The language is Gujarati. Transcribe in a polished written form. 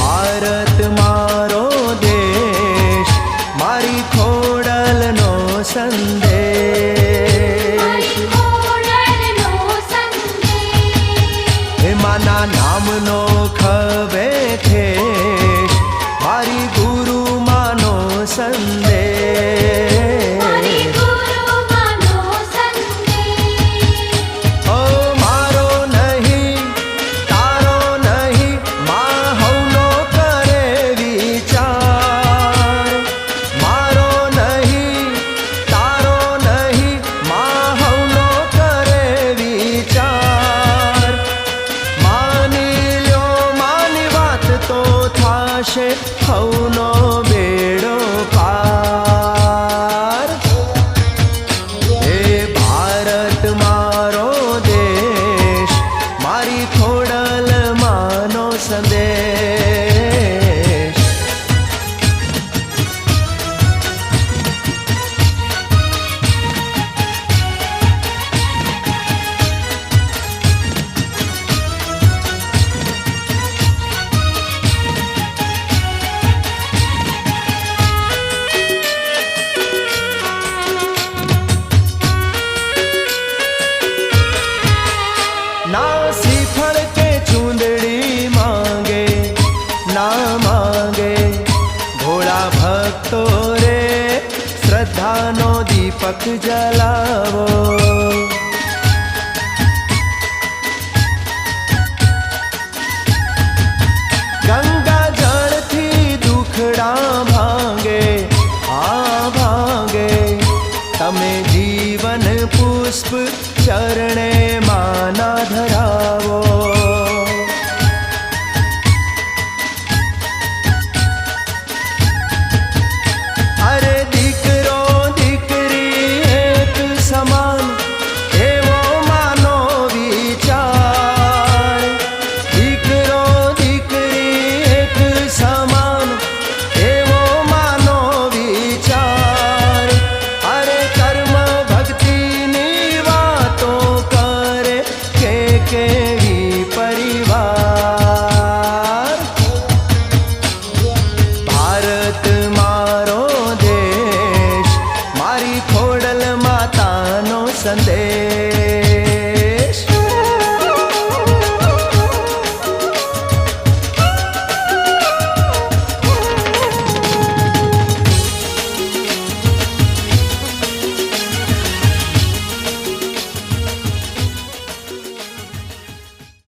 ભારત મારો દેશ, મારી ખોડલનો સંદેશ. હે માના નામનો ખવે ઠેશ, મારી ગુરુ માનો સંદેશ. હવનો બેડો પાર. હે ભારત મારો દેશ, મારી ખોડલ માનો સંદેશ. ના શ્રીફળ કે ચૂંદડી માંગે, ના માંગે ભોળા ભક્તો રે, શ્રદ્ધાનો દીપક જલાવો. ગંગા જળથી દુખડા ભાંગે, આ ભાંગે તમે જીવન પુષ્પ ચરણે માના ધરાવો. અરે દીકરો દીકરી એક સમાન, એવો માનો વિચાર. દીકરો દીકરી એક સમાન, એવો માનો વિચાર. અરે કર્મ ભક્તિની વાતો કરે કેવી પરિવાર. ભારત મારો દેશ, મારી ખોડલ માતાનો સંદેશ.